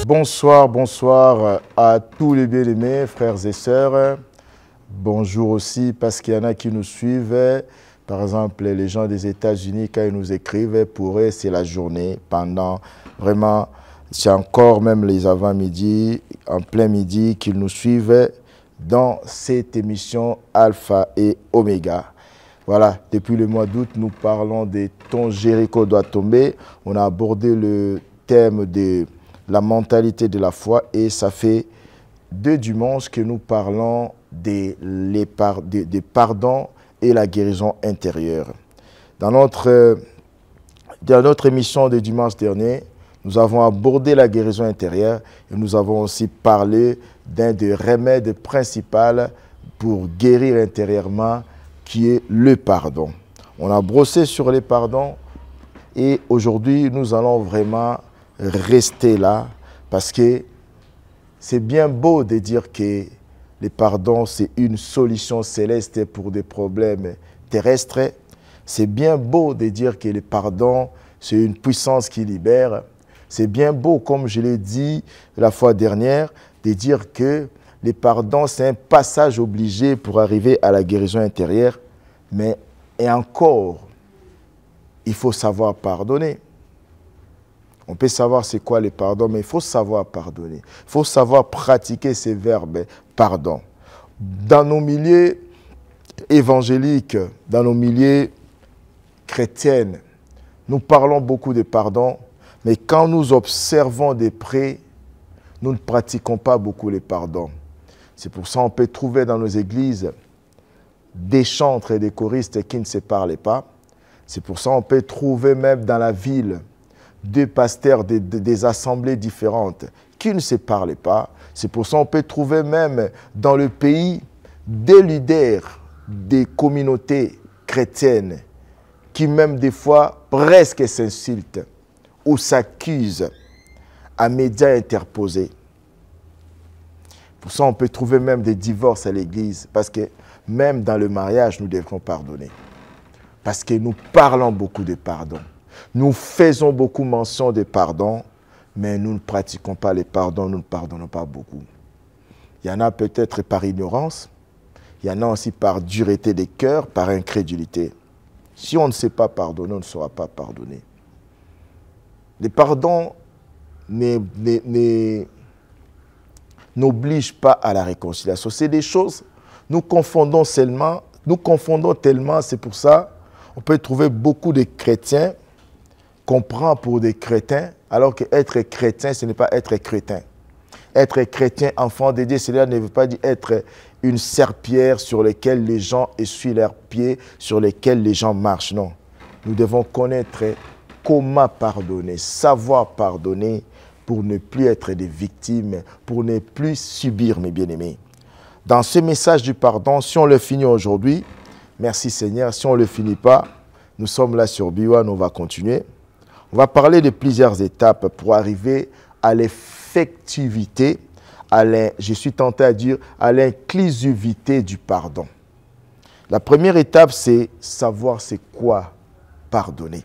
Bonsoir, bonsoir à tous les bien-aimés, frères et sœurs. Bonjour aussi parce qu'il y en a qui nous suivent. Par exemple, les gens des États-Unis, quand ils nous écrivent, pour eux, c'est la journée. Pendant vraiment, c'est encore même les avant-midi, en plein midi, qu'ils nous suivent dans cette émission Alpha et Oméga. Voilà, depuis le mois d'août, nous parlons de Ton Jéricho doit tomber. On a abordé le thème de la mentalité de la foi et ça fait 2 dimanches que nous parlons des pardons et la guérison intérieure. Dans notre émission de dimanche dernier, nous avons abordé la guérison intérieure et nous avons aussi parlé d'un des remèdes principaux pour guérir intérieurement qui est le pardon. On a brossé sur les pardons et aujourd'hui nous allons vraiment rester là parce que c'est bien beau de dire que le pardon c'est une solution céleste pour des problèmes terrestres. C'est bien beau de dire que le pardon c'est une puissance qui libère. C'est bien beau, comme je l'ai dit la fois dernière, de dire que le pardon c'est un passage obligé pour arriver à la guérison intérieure. Mais et encore, il faut savoir pardonner. On peut savoir c'est quoi le pardon, mais il faut savoir pardonner. Il faut savoir pratiquer ces verbes pardon. Dans nos milieux évangéliques, dans nos milieux chrétiens, nous parlons beaucoup de pardon, mais quand nous observons de près, nous ne pratiquons pas beaucoup le pardon. C'est pour ça qu'on peut trouver dans nos églises des chantres et des choristes qui ne se parlaient pas. C'est pour ça qu'on peut trouver même dans la ville des pasteurs des assemblées différentes qui ne se parlaient pas. C'est pour ça qu'on peut trouver même dans le pays des leaders des communautés chrétiennes qui même des fois presque s'insultent ou s'accusent à médias interposés. Pour ça, on peut trouver même des divorces à l'église parce que même dans le mariage, nous devrons pardonner. Parce que nous parlons beaucoup de pardon. Nous faisons beaucoup mention de pardon, mais nous ne pratiquons pas le pardon, nous ne pardonnons pas beaucoup. Il y en a peut-être par ignorance, il y en a aussi par dureté des cœurs, par incrédulité. Si on ne sait pas pardonner, on ne saura pas pardonner. Le pardon n'oblige pas à la réconciliation. C'est des choses, nous confondons tellement, c'est pour ça on peut trouver beaucoup de chrétiens qu'on prend pour des crétins, alors qu'être chrétien, ce n'est pas être crétin. Être chrétien, enfant de Dieu, cela ne veut pas dire être une serpillière sur laquelle les gens essuient leurs pieds, sur lesquels les gens marchent. Non. Nous devons connaître comment pardonner, savoir pardonner pour ne plus être des victimes, pour ne plus subir, mes bien-aimés. Dans ce message du pardon, si on le finit aujourd'hui, merci Seigneur, si on ne le finit pas, nous sommes là sur B1, on va continuer. On va parler de plusieurs étapes pour arriver à l'effectivité, je suis tenté à dire, à l'inclusivité du pardon. La première étape, c'est savoir c'est quoi pardonner.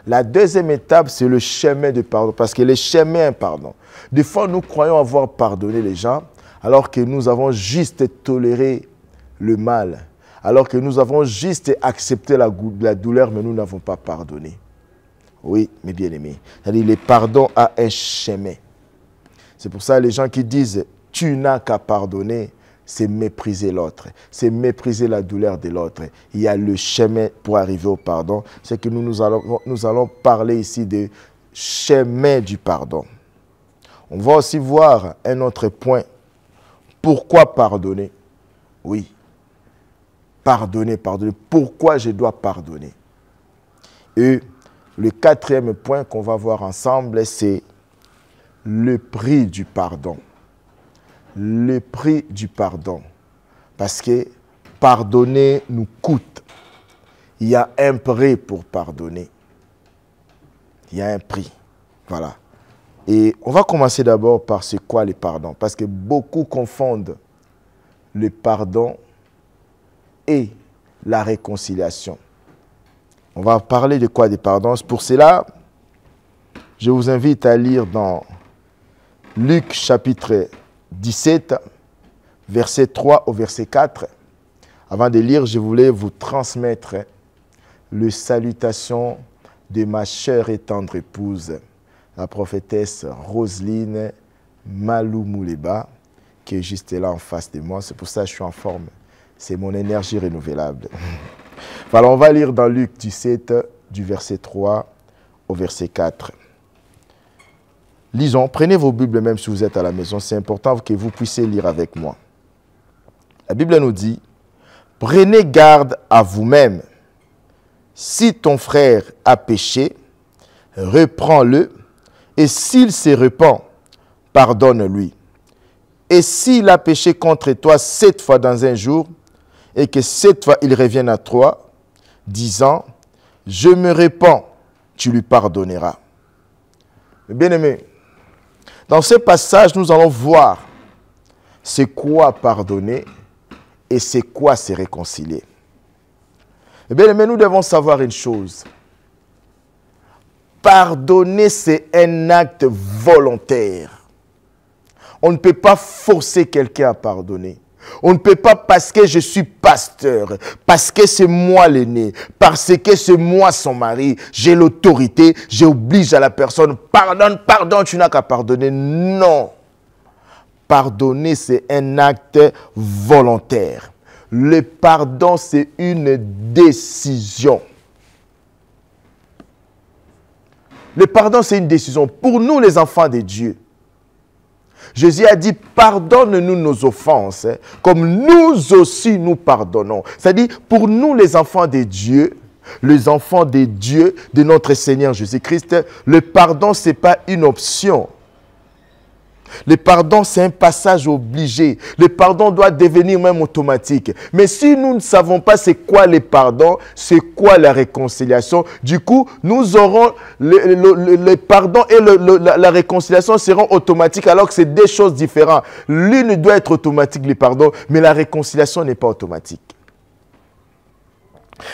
La deuxième étape, c'est le chemin de pardon, parce que le chemin, pardon. Des fois, nous croyons avoir pardonné les gens, alors que nous avons juste toléré le mal, alors que nous avons juste accepté la douleur, mais nous n'avons pas pardonné. Oui, mes bien-aimés. C'est-à-dire, le pardon a un chemin. C'est pour ça que les gens qui disent « tu n'as qu'à pardonner », c'est mépriser l'autre, c'est mépriser la douleur de l'autre. Il y a le chemin pour arriver au pardon. C'est que nous allons parler ici de chemin du pardon. On va aussi voir un autre point. Pourquoi pardonner? Oui. Pardonner. Pourquoi je dois pardonner? Et le quatrième point qu'on va voir ensemble, c'est le prix du pardon. Le prix du pardon. Parce que pardonner nous coûte. Il y a un prix pour pardonner. Il y a un prix. Voilà. Et on va commencer d'abord par c'est quoi le pardon. Parce que beaucoup confondent le pardon et la réconciliation. On va parler de quoi? Des pardons. Pour cela, je vous invite à lire dans Luc chapitre 17, verset 3 au verset 4. Avant de lire, je voulais vous transmettre les salutations de ma chère et tendre épouse, la prophétesse Roselyne Malou Mouleba, qui est juste là en face de moi. C'est pour ça que je suis en forme. C'est mon énergie renouvelable. Alors, on va lire dans Luc 17, du verset 3 au verset 4. Lisons, prenez vos Bibles même si vous êtes à la maison. C'est important que vous puissiez lire avec moi. La Bible nous dit, « Prenez garde à vous-même. Si ton frère a péché, reprends-le, et s'il se repent, pardonne-lui. Et s'il a péché contre toi 7 fois dans un jour, et que 7 fois il revienne à toi, disant, « Je me repens », tu lui pardonneras. » Bien-aimés, dans ce passage, nous allons voir c'est quoi pardonner et c'est quoi se réconcilier. Bien-aimés, nous devons savoir une chose. Pardonner, c'est un acte volontaire. On ne peut pas forcer quelqu'un à pardonner. On ne peut pas parce que je suis pasteur, parce que c'est moi l'aîné, parce que c'est moi son mari, j'ai l'autorité, j'oblige à la personne, pardonne, pardonne, tu n'as qu'à pardonner. Non. Pardonner, c'est un acte volontaire. Le pardon, c'est une décision. Le pardon, c'est une décision. Pour nous, les enfants de Dieu, Jésus a dit, pardonne-nous nos offenses, comme nous aussi nous pardonnons. C'est-à-dire, pour nous les enfants de Dieu, de notre Seigneur Jésus-Christ, le pardon, ce n'est pas une option. Le pardon, c'est un passage obligé. Le pardon doit devenir même automatique. Mais si nous ne savons pas c'est quoi le pardon, c'est quoi la réconciliation, du coup, nous aurons le pardon et la réconciliation seront automatiques alors que c'est deux choses différentes. L'une doit être automatique, le pardon, mais la réconciliation n'est pas automatique.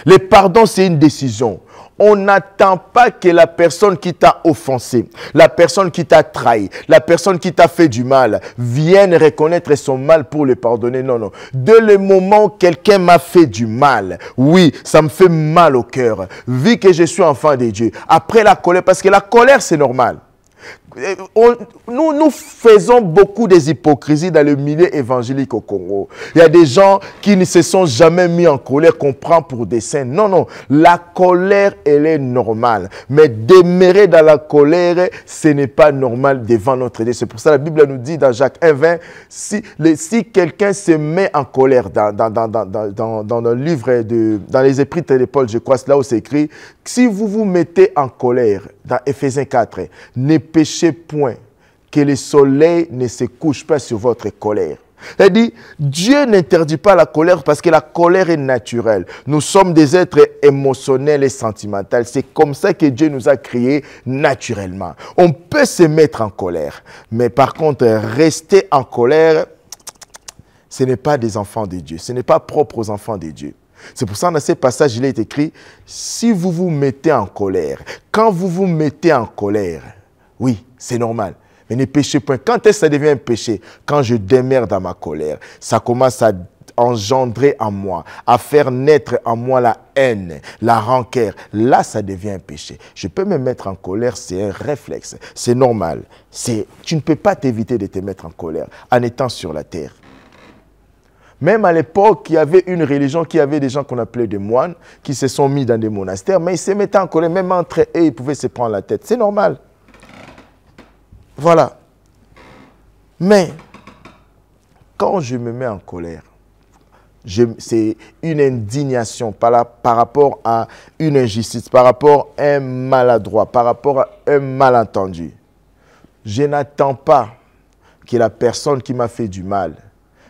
Le pardon, c'est une décision. On n'attend pas que la personne qui t'a offensé, la personne qui t'a trahi, la personne qui t'a fait du mal, vienne reconnaître son mal pour le pardonner. Non, non. Dès le moment où quelqu'un m'a fait du mal, oui, ça me fait mal au cœur, vu que je suis enfant de Dieu. Après la colère, parce que la colère, c'est normal. Nous faisons beaucoup des hypocrisies dans le milieu évangélique au Congo. Il y a des gens qui ne se sont jamais mis en colère qu'on prend pour des saints. Non, non. La colère, elle est normale. Mais demeurer dans la colère, ce n'est pas normal devant notre Dieu. C'est pour ça que la Bible nous dit dans Jacques 1,20, si quelqu'un se met en colère, dans le livre, dans les épîtres de Paul, je crois, c'est là où c'est écrit, si vous vous mettez en colère, dans Éphésiens 4, ne péchez point, que le soleil ne se couche pas sur votre colère. C'est-à-dire, Dieu n'interdit pas la colère parce que la colère est naturelle. Nous sommes des êtres émotionnels et sentimentaux. C'est comme ça que Dieu nous a créés naturellement. On peut se mettre en colère, mais par contre, rester en colère, ce n'est pas des enfants de Dieu. Ce n'est pas propre aux enfants de Dieu. C'est pour ça que dans ce passage, il est écrit, si vous vous mettez en colère, quand vous vous mettez en colère, oui, c'est normal, mais ne péchez point. Quand est-ce que ça devient un péché? Quand je demeure dans ma colère, ça commence à engendrer en moi, à faire naître en moi la haine, la rancœur. Là, ça devient un péché. Je peux me mettre en colère, c'est un réflexe, c'est normal. Tu ne peux pas t'éviter de te mettre en colère en étant sur la terre. Même à l'époque, il y avait une religion qui avait des gens qu'on appelait des moines qui se sont mis dans des monastères, mais ils se mettaient en colère, même entre eux, ils pouvaient se prendre la tête. C'est normal. Voilà. Mais, quand je me mets en colère, c'est une indignation par rapport à une injustice, par rapport à un maladroit, par rapport à un malentendu. Je n'attends pas que la personne qui m'a fait du mal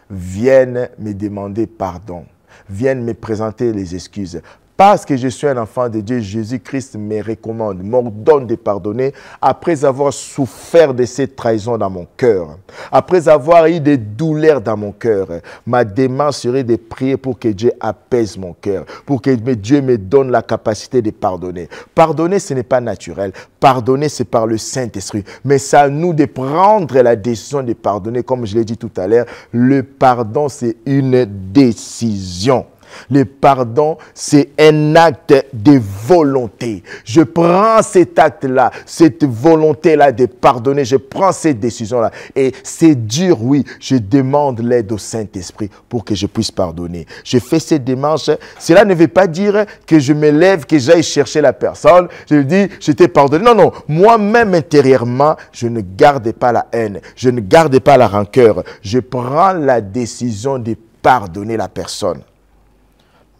vienne me demander pardon, vienne me présenter les excuses. Parce que je suis un enfant de Dieu, Jésus-Christ me recommande, m'ordonne de pardonner après avoir souffert de cette trahison dans mon cœur. Après avoir eu des douleurs dans mon cœur, ma démarche serait de prier pour que Dieu apaise mon cœur, pour que Dieu me donne la capacité de pardonner. Pardonner, ce n'est pas naturel. Pardonner, c'est par le Saint-Esprit. Mais c'est à nous de prendre la décision de pardonner. Comme je l'ai dit tout à l'heure, le pardon, c'est une décision. Le pardon, c'est un acte de volonté. Je prends cet acte-là, cette volonté-là de pardonner. Je prends cette décision-là. Et c'est dur, oui. Je demande l'aide au Saint-Esprit pour que je puisse pardonner. Je fais cette démarche. Cela ne veut pas dire que je me lève, que j'aille chercher la personne. Je lui dis, je t'ai pardonné. Non, non. Moi-même, intérieurement, je ne garde pas la haine. Je ne garde pas la rancœur. Je prends la décision de pardonner la personne.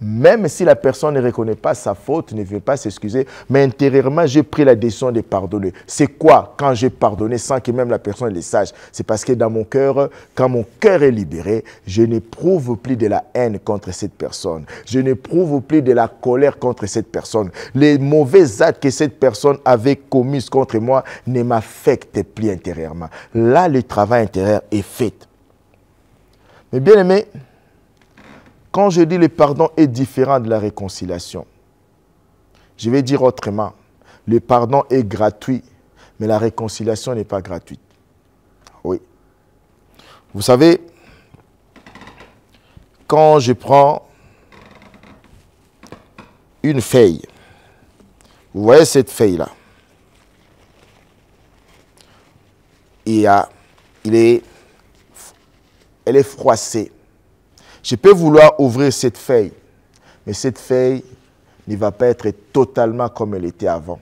Même si la personne ne reconnaît pas sa faute, ne veut pas s'excuser, mais intérieurement, j'ai pris la décision de pardonner. C'est quoi quand j'ai pardonné sans que même la personne le sache? C'est parce que dans mon cœur, quand mon cœur est libéré, je n'éprouve plus de la haine contre cette personne. Je n'éprouve plus de la colère contre cette personne. Les mauvais actes que cette personne avait commis contre moi ne m'affectent plus intérieurement. Là, le travail intérieur est fait. Mais bien aimé, quand je dis le pardon est différent de la réconciliation, je vais dire autrement. Le pardon est gratuit, mais la réconciliation n'est pas gratuite. Oui. Vous savez, quand je prends une feuille, vous voyez cette feuille-là, elle est froissée. Je peux vouloir ouvrir cette feuille, mais cette feuille ne va pas être totalement comme elle était avant.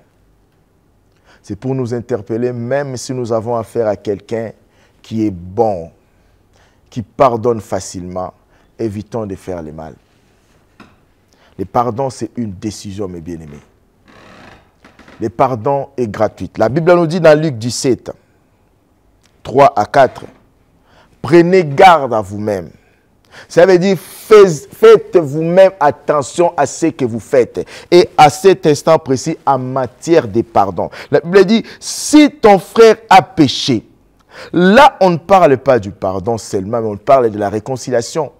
C'est pour nous interpeller, même si nous avons affaire à quelqu'un qui est bon, qui pardonne facilement, évitons de faire le mal. Le pardon, c'est une décision, mes bien-aimés. Le pardon est gratuit. La Bible nous dit dans Luc 17, 3 à 4, prenez garde à vous-même. Ça veut dire, faites vous-même attention à ce que vous faites. Et à cet instant précis, en matière de pardon. La Bible dit, si ton frère a péché, là, on ne parle pas du pardon seulement, mais on parle de la réconciliation.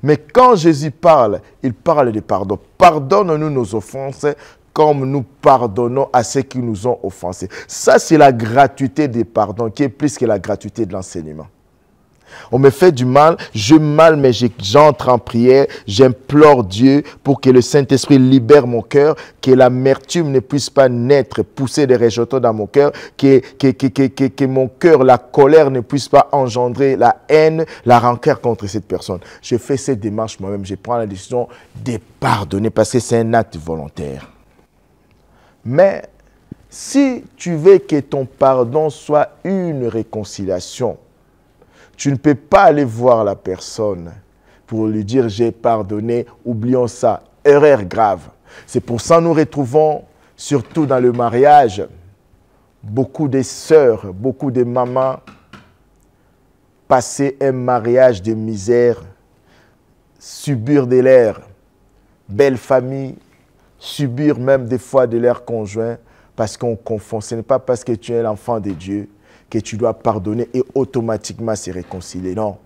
Mais quand Jésus parle, il parle de pardon. Pardonne-nous nos offenses comme nous pardonnons à ceux qui nous ont offensés. Ça, c'est la gratuité des pardons, qui est plus que la gratuité de l'enseignement. On me fait du mal, je mal, mais j'entre en prière, j'implore Dieu pour que le Saint-Esprit libère mon cœur, que l'amertume ne puisse pas naître, pousser des rejetons dans mon cœur, que mon cœur, la colère ne puisse pas engendrer la haine, la rancœur contre cette personne. Je fais cette démarche moi-même, je prends la décision de pardonner parce que c'est un acte volontaire. Mais si tu veux que ton pardon soit une réconciliation, tu ne peux pas aller voir la personne pour lui dire « j'ai pardonné », oublions ça, erreur grave. C'est pour ça que nous retrouvons, surtout dans le mariage, beaucoup de sœurs, beaucoup de mamans passer un mariage de misère, subir de l'air, belle famille, subir même des fois de l'air conjoint parce qu'on confond. Ce n'est pas parce que tu es l'enfant de Dieu que tu dois pardonner et automatiquement se réconcilier. Non.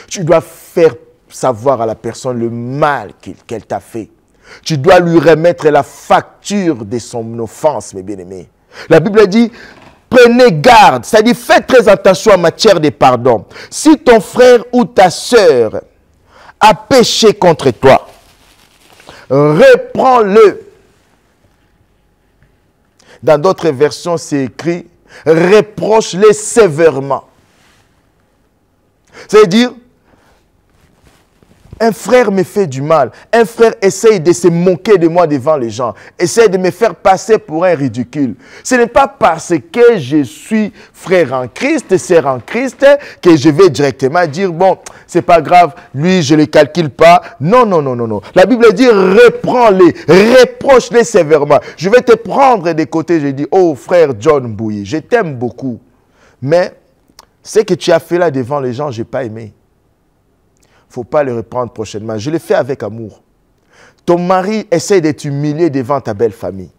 Tu dois faire savoir à la personne le mal qu'elle t'a fait. Tu dois lui remettre la facture de son offense, mes bien-aimés. La Bible dit, prenez garde, c'est-à-dire faites très attention en matière de pardon. Si ton frère ou ta sœur a péché contre toi, reprends-le. Dans d'autres versions, c'est écrit, reproche-les sévèrement. C'est-à-dire, un frère me fait du mal. Un frère essaye de se moquer de moi devant les gens. Essaye de me faire passer pour un ridicule. Ce n'est pas parce que je suis frère en Christ, sœur en Christ, que je vais directement dire, bon, c'est pas grave, lui, je ne le calcule pas. Non, non, non, non, non. La Bible dit, reprends-les, reproche-les sévèrement. Je vais te prendre des côtés, je dis, oh, frère John Bouilly, je t'aime beaucoup. Mais ce que tu as fait là devant les gens, je n'ai pas aimé. ne faut pas le reprendre prochainement. Je le fais avec amour. Ton mari essaie de t'humilier devant ta belle famille.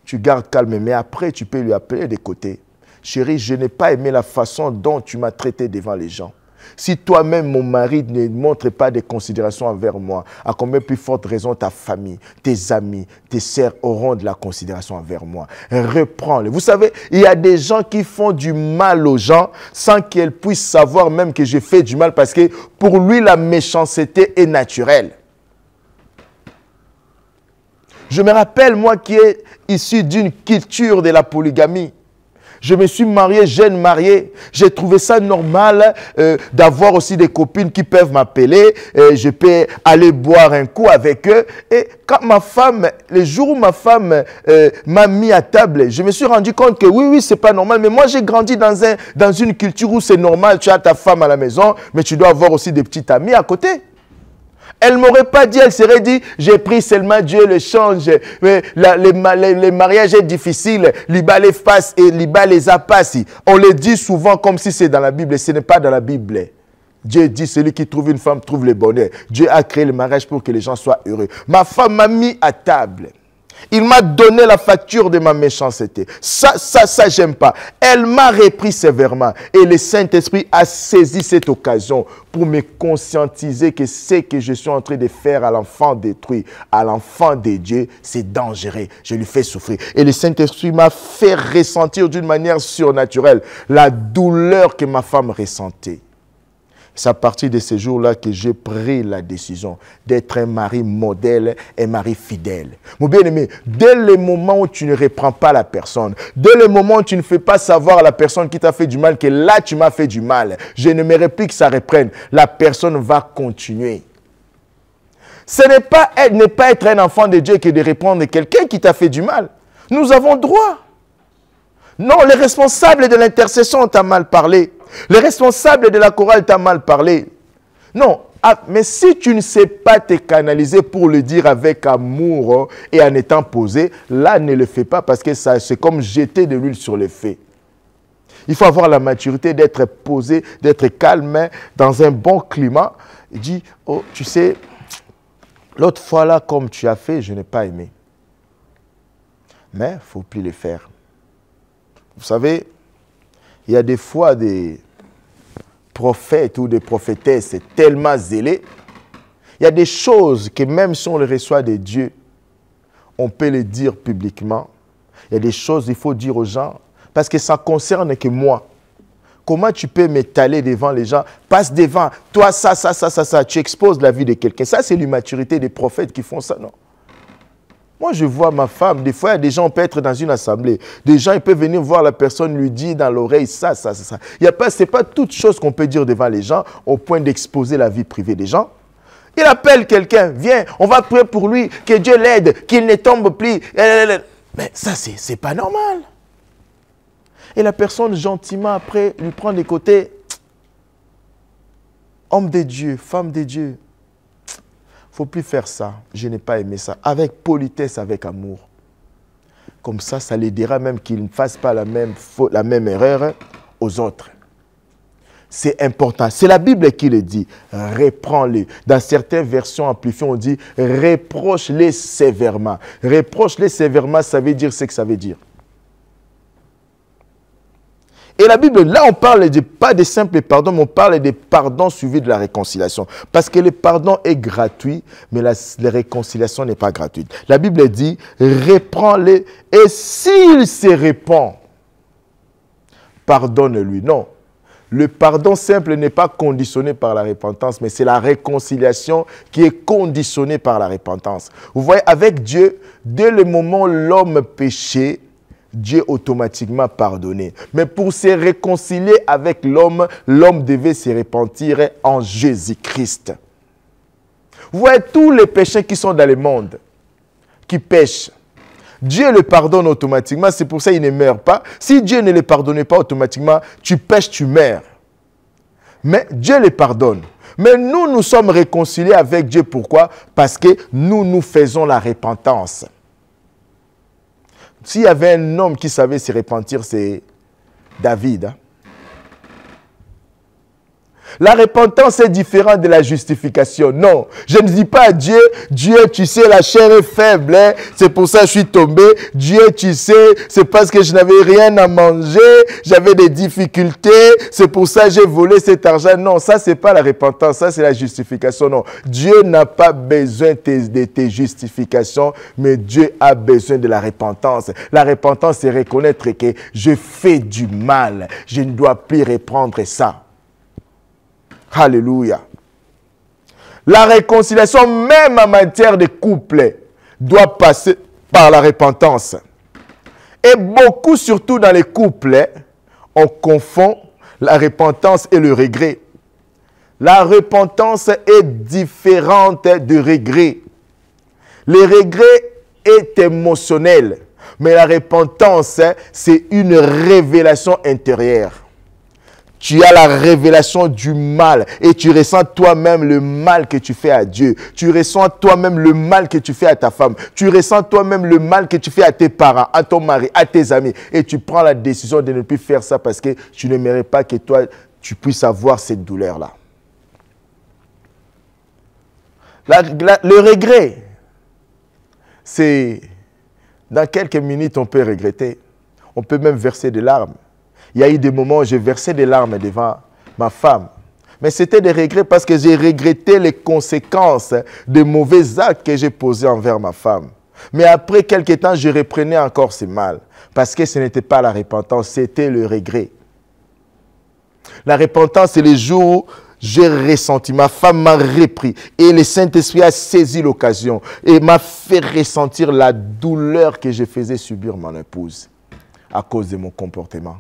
Tu gardes calme, mais après, tu peux lui appeler des côtés. Chérie, je n'ai pas aimé la façon dont tu m'as traité devant les gens. Si toi-même, mon mari, ne montre pas de considération envers moi, à combien plus forte raison ta famille, tes amis, tes sœurs auront de la considération envers moi. Reprends-le. Vous savez, il y a des gens qui font du mal aux gens sans qu'elles puissent savoir même que j'ai fait du mal parce que pour lui, la méchanceté est naturelle. Je me rappelle, moi qui est issu d'une culture de la polygamie, je me suis marié, jeune marié. J'ai trouvé ça normal d'avoir aussi des copines qui peuvent m'appeler. Je peux aller boire un coup avec eux. Et quand ma femme, le jour où ma femme m'a mis à table, je me suis rendu compte que oui, c'est pas normal. Mais moi, j'ai grandi dans une culture où c'est normal. Tu as ta femme à la maison, mais tu dois avoir aussi des petits amis à côté. Elle ne m'aurait pas dit, elle serait dit, j'ai pris seulement Dieu le change. Mais les mariages sont difficiles. Liba les fasse et liba les a passés. On le dit souvent comme si c'est dans la Bible. Ce n'est pas dans la Bible. Dieu dit, celui qui trouve une femme trouve le bonheur. Dieu a créé le mariage pour que les gens soient heureux. Ma femme m'a mis à table. Il m'a donné la facture de ma méchanceté. Ça, j'aime pas. Elle m'a repris sévèrement. Et le Saint-Esprit a saisi cette occasion pour me conscientiser que ce que je suis en train de faire à l'enfant détruit, à l'enfant de Dieu, c'est dangereux. Je lui fais souffrir. Et le Saint-Esprit m'a fait ressentir d'une manière surnaturelle la douleur que ma femme ressentait. C'est à partir de ces jours-là que j'ai pris la décision d'être un mari modèle et mari fidèle. Mon bien-aimé, dès le moment où tu ne reprends pas la personne, dès le moment où tu ne fais pas savoir à la personne qui t'a fait du mal que là, tu m'as fait du mal, je n'aimerais plus que ça reprenne, la personne va continuer. Ce n'est pas être un enfant de Dieu que de répondre à quelqu'un qui t'a fait du mal. Nous avons droit. Non, les responsables de l'intercession t'ont mal parlé. Les responsables de la chorale t'ont mal parlé. Non, mais si tu ne sais pas te canaliser pour le dire avec amour et en étant posé, là, ne le fais pas parce que c'est comme jeter de l'huile sur le feu. Il faut avoir la maturité d'être posé, d'être calme, dans un bon climat. Il dit, oh, tu sais, l'autre fois là, comme tu as fait, je n'ai pas aimé. Mais il ne faut plus le faire. Vous savez, il y a des fois des prophètes ou des prophétesses tellement zélés. Il y a des choses que même si on les reçoit de Dieu, on peut les dire publiquement. Il y a des choses qu'il faut dire aux gens parce que ça ne concerne que moi. Comment tu peux m'étaler devant les gens? Passe devant. Toi, ça. Tu exposes la vie de quelqu'un. Ça, c'est l'immaturité des prophètes qui font ça, non? Moi, je vois ma femme, des fois, il y a des gens, on peut être dans une assemblée. Des gens, ils peuvent venir voir la personne, lui dire dans l'oreille ça. Ce n'est pas toute chose qu'on peut dire devant les gens au point d'exposer la vie privée des gens. Il appelle quelqu'un, viens, on va prier pour lui, que Dieu l'aide, qu'il ne tombe plus. Mais ça, c'est pas normal. Et la personne, gentiment, après, lui prend des côtés. Homme de Dieu, femme de Dieu. Il ne faut plus faire ça. Je n'ai pas aimé ça. Avec politesse, avec amour. Comme ça l'aidera même qu'il ne fasse pas la même erreur aux autres. C'est important. C'est la Bible qui le dit. Reprends-les. Dans certaines versions amplifiées, on dit reproche-les sévèrement. Reproche-les sévèrement, ça veut dire ce que ça veut dire. Et la Bible, là, on parle pas de simple pardon, mais on parle de pardon suivi de la réconciliation. Parce que le pardon est gratuit, mais la réconciliation n'est pas gratuite. La Bible dit, reprends-les, et s'il se répand, pardonne-lui. Non, le pardon simple n'est pas conditionné par la repentance, mais c'est la réconciliation qui est conditionnée par la repentance. Vous voyez, avec Dieu, dès le moment où l'homme péchait, Dieu automatiquement pardonné. Mais pour se réconcilier avec l'homme, l'homme devait se repentir en Jésus-Christ. Vous voyez tous les péchés qui sont dans le monde, qui pêchent. Dieu le pardonne automatiquement, c'est pour ça qu'il ne meurt pas. Si Dieu ne le pardonnait pas automatiquement, tu pêches, tu meurs. Mais Dieu le pardonne. Mais nous sommes réconciliés avec Dieu. Pourquoi? Parce que nous faisons la repentance. S'il y avait un homme qui savait se repentir, c'est David. La repentance est différente de la justification. Non, je ne dis pas à Dieu, Dieu, tu sais, la chair est faible, hein? C'est pour ça que je suis tombé. Dieu, tu sais, c'est parce que je n'avais rien à manger, j'avais des difficultés, c'est pour ça que j'ai volé cet argent. Non, ça, ce n'est pas la repentance, ça, c'est la justification. Non, Dieu n'a pas besoin de tes justifications, mais Dieu a besoin de la repentance. La repentance, c'est reconnaître que je fais du mal, je ne dois plus reprendre ça. Alléluia. La réconciliation, même en matière de couple, doit passer par la repentance. Et beaucoup, surtout dans les couples, on confond la repentance et le regret. La repentance est différente du regret. Le regret est émotionnel, mais la repentance, c'est une révélation intérieure. Tu as la révélation du mal et tu ressens toi-même le mal que tu fais à Dieu. Tu ressens toi-même le mal que tu fais à ta femme. Tu ressens toi-même le mal que tu fais à tes parents, à ton mari, à tes amis. Et tu prends la décision de ne plus faire ça parce que tu n'aimerais pas que toi, tu puisses avoir cette douleur-là. Le regret, c'est dans quelques minutes on peut regretter. On peut même verser des larmes. Il y a eu des moments où j'ai versé des larmes devant ma femme. Mais c'était des regrets parce que j'ai regretté les conséquences des mauvais actes que j'ai posés envers ma femme. Mais après quelques temps, je reprenais encore ce mal. Parce que ce n'était pas la repentance, c'était le regret. La repentance, c'est les jours où j'ai ressenti, ma femme m'a repris. Et le Saint-Esprit a saisi l'occasion et m'a fait ressentir la douleur que je faisais subir mon épouse à cause de mon comportement.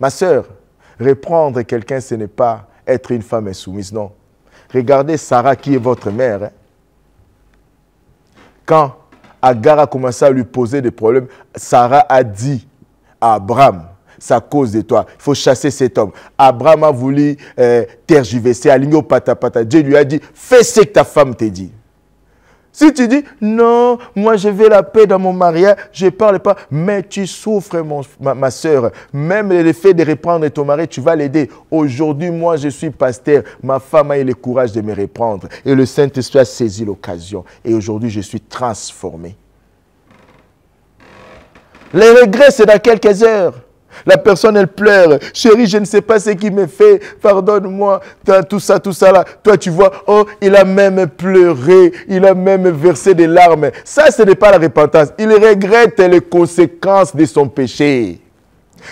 Ma sœur, reprendre quelqu'un, ce n'est pas être une femme insoumise, non. Regardez Sarah qui est votre mère. Hein. Quand Agar a commencé à lui poser des problèmes, Sarah a dit à Abraham, c'est à cause de toi, il faut chasser cet homme. Abraham a voulu tergiverser, aligner au patapata. Dieu lui a dit, fais ce que ta femme t'a dit. Si tu dis, non, moi je veux la paix dans mon mariage, je ne parle pas, mais tu souffres, ma soeur. Même le fait de reprendre ton mari, tu vas l'aider. Aujourd'hui, moi je suis pasteur, ma femme a eu le courage de me reprendre. Et le Saint-Esprit a saisi l'occasion. Et aujourd'hui, je suis transformé. Les regrets, c'est dans quelques heures. La personne, elle pleure. Chérie, je ne sais pas ce qu'il me fait. Pardonne-moi. Tout ça là. Toi, tu vois, oh, il a même pleuré. Il a même versé des larmes. Ça, ce n'est pas la repentance. Il regrette les conséquences de son péché.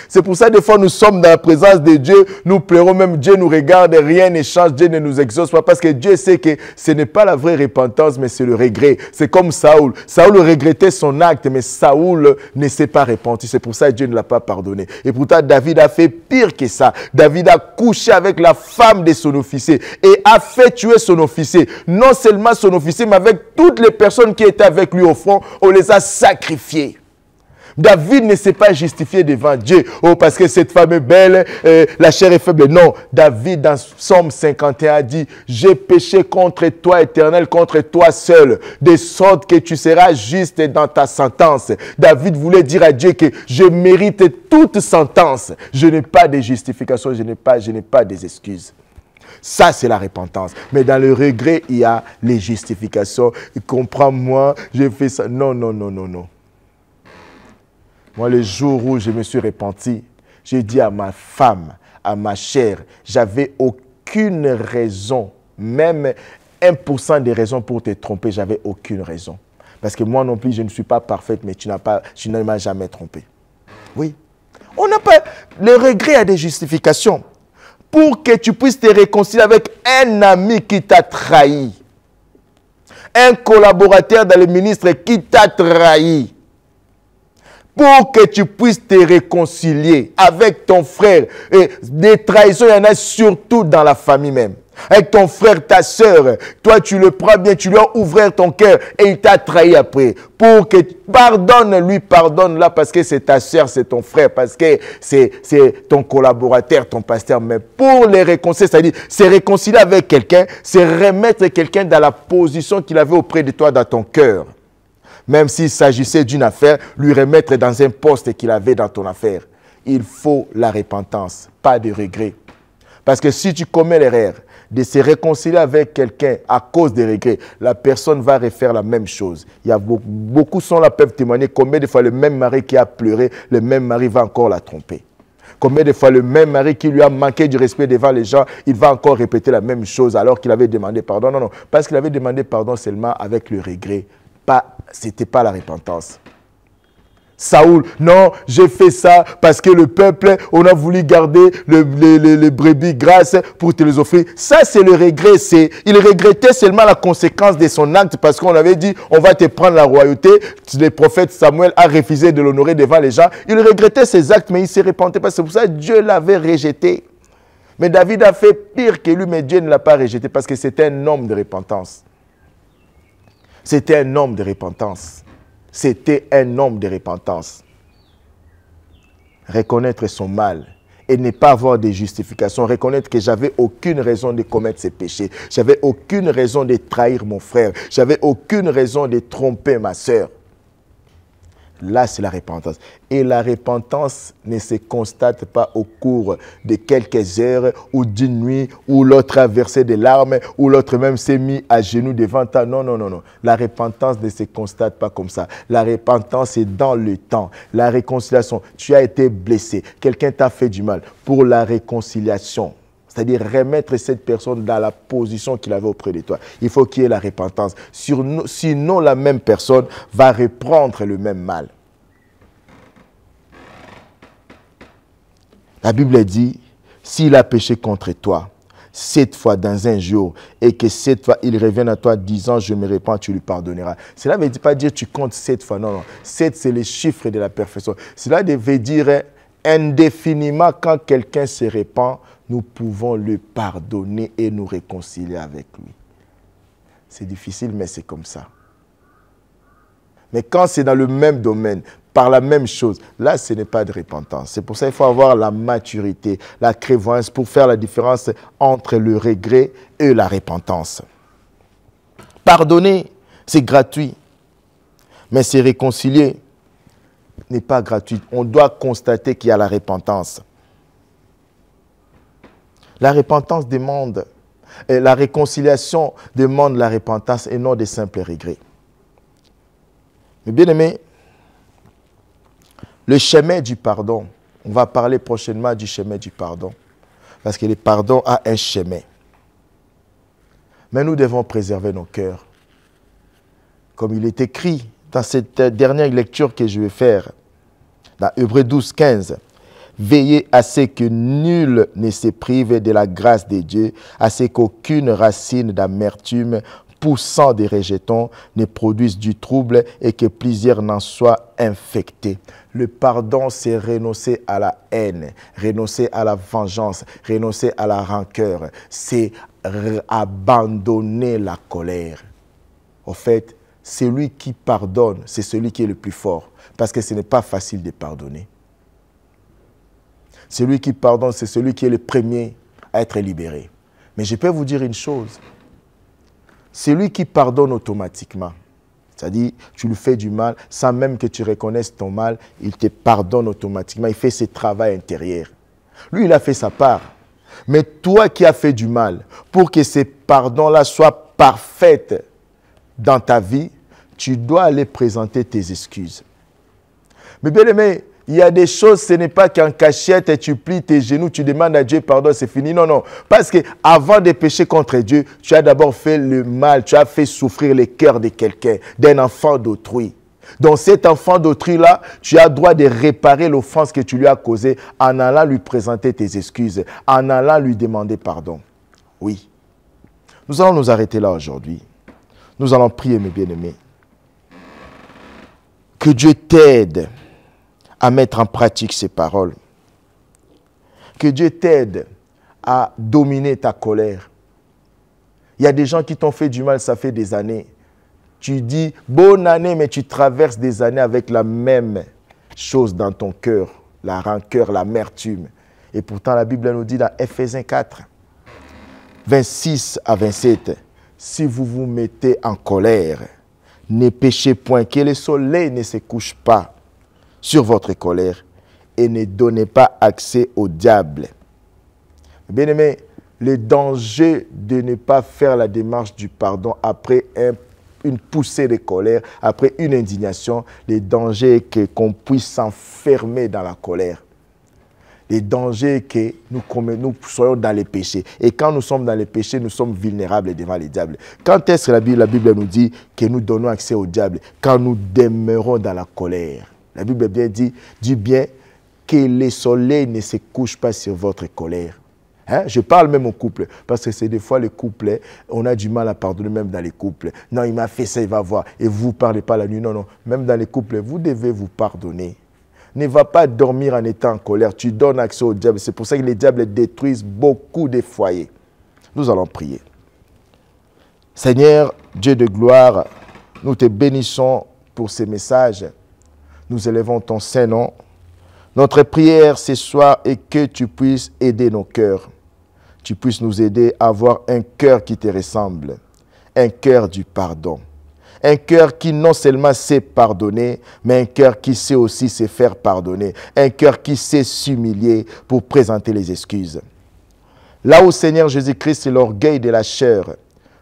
C'est pour ça, des fois, nous sommes dans la présence de Dieu, nous pleurons, même Dieu nous regarde, rien ne change, Dieu ne nous exauce pas, parce que Dieu sait que ce n'est pas la vraie repentance, mais c'est le regret. C'est comme Saoul. Saoul regrettait son acte, mais Saoul ne s'est pas repenti. C'est pour ça que Dieu ne l'a pas pardonné. Et pourtant, David a fait pire que ça. David a couché avec la femme de son officier et a fait tuer son officier. Non seulement son officier, mais avec toutes les personnes qui étaient avec lui au front, on les a sacrifiées. David ne s'est pas justifié devant Dieu. Oh, parce que cette femme est belle, la chair est faible. Non, David dans Psaume 51 a dit, j'ai péché contre toi, Éternel, contre toi seul, de sorte que tu seras juste dans ta sentence. David voulait dire à Dieu que je mérite toute sentence. Je n'ai pas de justification, je n'ai pas des excuses. Ça, c'est la repentance. Mais dans le regret, il y a les justifications. Comprends-moi, j'ai fait ça. Non, non, non, non, non. Moi, le jour où je me suis repenti, j'ai dit à ma femme, à ma chair, j'avais aucune raison, même 1% des raisons pour te tromper, j'avais aucune raison. Parce que moi non plus, je ne suis pas parfaite, mais tu ne m'as jamais trompé. Oui. On n'a pas... Le regret a des justifications. Pour que tu puisses te réconcilier avec un ami qui t'a trahi. Un collaborateur dans le ministre qui t'a trahi. Pour que tu puisses te réconcilier avec ton frère. Et des trahisons, il y en a surtout dans la famille même. Avec ton frère, ta soeur, toi tu le prends bien, tu lui as ouvert ton cœur et il t'a trahi après. Pour que pardonne-lui, pardonne-la parce que c'est ta soeur, c'est ton frère, parce que c'est ton collaborateur, ton pasteur. Mais pour les réconcilier, c'est-à-dire se réconcilier avec quelqu'un, c'est remettre quelqu'un dans la position qu'il avait auprès de toi dans ton cœur. Même s'il s'agissait d'une affaire, lui remettre dans un poste qu'il avait dans ton affaire. Il faut la repentance, pas de regret. Parce que si tu commets l'erreur de se réconcilier avec quelqu'un à cause des regrets, la personne va refaire la même chose. Il y a beaucoup sont là peuvent témoigner combien de fois le même mari qui a pleuré, le même mari va encore la tromper. Combien de fois le même mari qui lui a manqué du respect devant les gens, il va encore répéter la même chose alors qu'il avait demandé pardon. Non, non, parce qu'il avait demandé pardon seulement avec le regret. Ce n'était pas la repentance. Saoul, non, j'ai fait ça parce que le peuple, on a voulu garder les brebis grasses pour te les offrir. Ça, c'est le regret. Il regrettait seulement la conséquence de son acte parce qu'on avait dit, on va te prendre la royauté. Le prophète Samuel a refusé de l'honorer devant les gens. Il regrettait ses actes, mais il s'est repenti. C'est pour ça que Dieu l'avait rejeté. Mais David a fait pire que lui, mais Dieu ne l'a pas rejeté parce que c'était un homme de repentance. C'était un homme de repentance. C'était un homme de repentance. Reconnaître son mal et ne pas avoir de justification. Reconnaître que j'avais aucune raison de commettre ces péchés. J'avais aucune raison de trahir mon frère. J'avais aucune raison de tromper ma sœur. Là, c'est la repentance. Et la repentance ne se constate pas au cours de quelques heures ou d'une nuit où l'autre a versé des larmes, ou l'autre même s'est mis à genoux devant toi. Non, non, non, non. La repentance ne se constate pas comme ça. La repentance est dans le temps. La réconciliation, tu as été blessé. Quelqu'un t'a fait du mal. Pour la réconciliation, c'est-à-dire remettre cette personne dans la position qu'il avait auprès de toi. Il faut qu'il y ait la repentance. Sinon, la même personne va reprendre le même mal. La Bible dit, s'il a péché contre toi, 7 fois dans un jour, et que 7 fois il revienne à toi disant, je me répands, tu lui pardonneras. Cela ne veut pas dire tu comptes 7 fois. Non, non. 7, c'est le chiffre de la perfection. Cela veut dire indéfiniment, quand quelqu'un se répand, nous pouvons le pardonner et nous réconcilier avec lui. C'est difficile, mais c'est comme ça. Mais quand c'est dans le même domaine, par la même chose, là, ce n'est pas de repentance. C'est pour ça qu'il faut avoir la maturité, la clairvoyance pour faire la différence entre le regret et la repentance. Pardonner, c'est gratuit. Mais se réconcilier n'est pas gratuit. On doit constater qu'il y a la repentance. La repentance demande, la réconciliation demande la repentance et non des simples regrets. Mais bien aimé, le chemin du pardon, on va parler prochainement du chemin du pardon, parce que le pardon a un chemin. Mais nous devons préserver nos cœurs. Comme il est écrit dans cette dernière lecture que je vais faire, dans Hébreux 12, 15, veillez à ce que nul ne se prive de la grâce de Dieu, à ce qu'aucune racine d'amertume poussant des rejetons ne produise du trouble et que plusieurs n'en soient infectés. Le pardon, c'est renoncer à la haine, renoncer à la vengeance, renoncer à la rancœur. C'est abandonner la colère. En fait, celui qui pardonne, c'est celui qui est le plus fort. Parce que ce n'est pas facile de pardonner. Celui qui pardonne, c'est celui qui est le premier à être libéré. Mais je peux vous dire une chose. Celui qui pardonne automatiquement, c'est-à-dire tu lui fais du mal, sans même que tu reconnaisses ton mal, il te pardonne automatiquement, il fait ce travail intérieur. Lui, il a fait sa part. Mais toi qui as fait du mal, pour que ce pardon-là soit parfait dans ta vie, tu dois aller présenter tes excuses. Mais bien aimé, il y a des choses, ce n'est pas qu'en cachette et tu plies tes genoux, tu demandes à Dieu pardon, c'est fini. Non, non. Parce qu'avant de pécher contre Dieu, tu as d'abord fait le mal, tu as fait souffrir le cœur de quelqu'un, d'un enfant d'autrui. Donc cet enfant d'autrui-là, tu as le droit de réparer l'offense que tu lui as causée en allant lui présenter tes excuses, en allant lui demander pardon. Oui. Nous allons nous arrêter là aujourd'hui. Nous allons prier, mes bien-aimés. Que Dieu t'aide à mettre en pratique ces paroles. Que Dieu t'aide à dominer ta colère. Il y a des gens qui t'ont fait du mal, ça fait des années. Tu dis, bonne année, mais tu traverses des années avec la même chose dans ton cœur, la rancœur, l'amertume. Et pourtant, la Bible nous dit dans Ephésiens 4, 26 à 27, si vous vous mettez en colère, ne péchez point, que le soleil ne se couche pas sur votre colère et ne donnez pas accès au diable. Bien-aimé, le danger de ne pas faire la démarche du pardon après une poussée de colère, après une indignation, le danger est qu'on puisse s'enfermer dans la colère. Le danger est que nous soyons dans les péchés. Et quand nous sommes dans les péchés, nous sommes vulnérables devant les diables. Quand est-ce que la Bible nous dit que nous donnons accès au diable? Quand nous demeurons dans la colère. La Bible dit bien que le soleil ne se couche pas sur votre colère. Hein? Je parle même au couple, parce que c'est des fois les couples, on a du mal à pardonner même dans les couples. Non, il m'a fait ça, il va voir. Et vous ne parlez pas la nuit. Non, non. Même dans les couples, vous devez vous pardonner. Ne va pas dormir en étant en colère. Tu donnes accès au diable. C'est pour ça que les diables détruisent beaucoup de foyers. Nous allons prier. Seigneur, Dieu de gloire, nous te bénissons pour ces messages. Nous élevons ton Saint-Nom. Notre prière ce soir est que tu puisses aider nos cœurs. Tu puisses nous aider à avoir un cœur qui te ressemble. Un cœur du pardon. Un cœur qui non seulement sait pardonner, mais un cœur qui sait aussi se faire pardonner. Un cœur qui sait s'humilier pour présenter les excuses. Là où, Seigneur Jésus-Christ, l'orgueil de la chair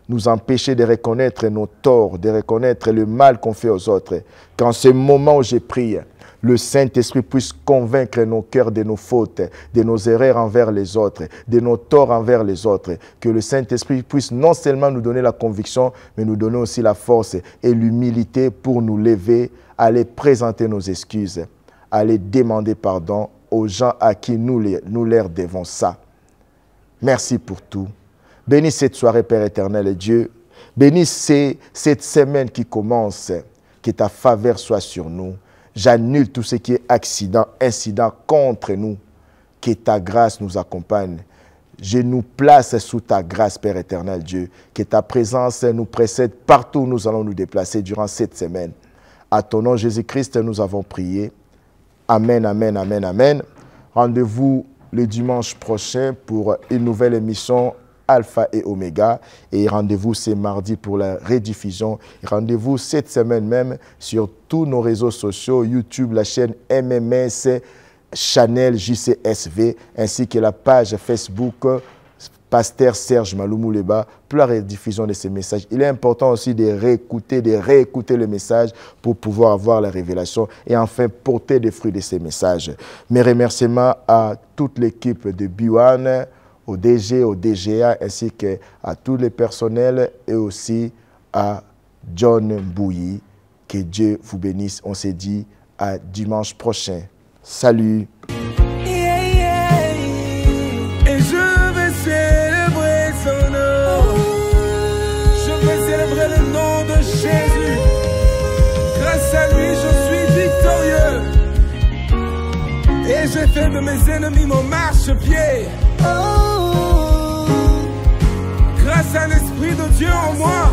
nous empêchait de reconnaître nos torts, de reconnaître le mal qu'on fait aux autres, qu'en ce moment où j'ai prié, le Saint-Esprit puisse convaincre nos cœurs de nos fautes, de nos erreurs envers les autres, de nos torts envers les autres. Que le Saint-Esprit puisse non seulement nous donner la conviction, mais nous donner aussi la force et l'humilité pour nous lever, aller présenter nos excuses, aller demander pardon aux gens à qui nous leur devons ça. Merci pour tout. Bénis cette soirée, Père éternel et Dieu. Bénis cette semaine qui commence, que ta faveur soit sur nous. J'annule tout ce qui est accident, incident contre nous. Que ta grâce nous accompagne. Je nous place sous ta grâce, Père éternel Dieu. Que ta présence nous précède partout où nous allons nous déplacer durant cette semaine. À ton nom, Jésus-Christ, nous avons prié. Amen, amen, amen, amen. Rendez-vous le dimanche prochain pour une nouvelle émission Alpha et Oméga. Et rendez-vous ce mardi pour la rediffusion. Rendez-vous cette semaine même sur tous nos réseaux sociaux, YouTube, la chaîne MMS, Channel JCSV, ainsi que la page Facebook Pasteur Serge Maloumou-Leba pour la rediffusion de ces messages. Il est important aussi de réécouter le message pour pouvoir avoir la révélation et enfin porter des fruits de ces messages. Mes remerciements à toute l'équipe de B1, au DG, au DGA, ainsi qu'à tous les personnels et aussi à John Mbouyi. Que Dieu vous bénisse. On se dit à dimanche prochain. Salut. Et je vais célébrer son nom. Je vais célébrer le nom de Jésus. Grâce à lui, je suis victorieux. Et j'ai fait de mes ennemis mon marchepied. Grâce à l'Esprit de Dieu en moi.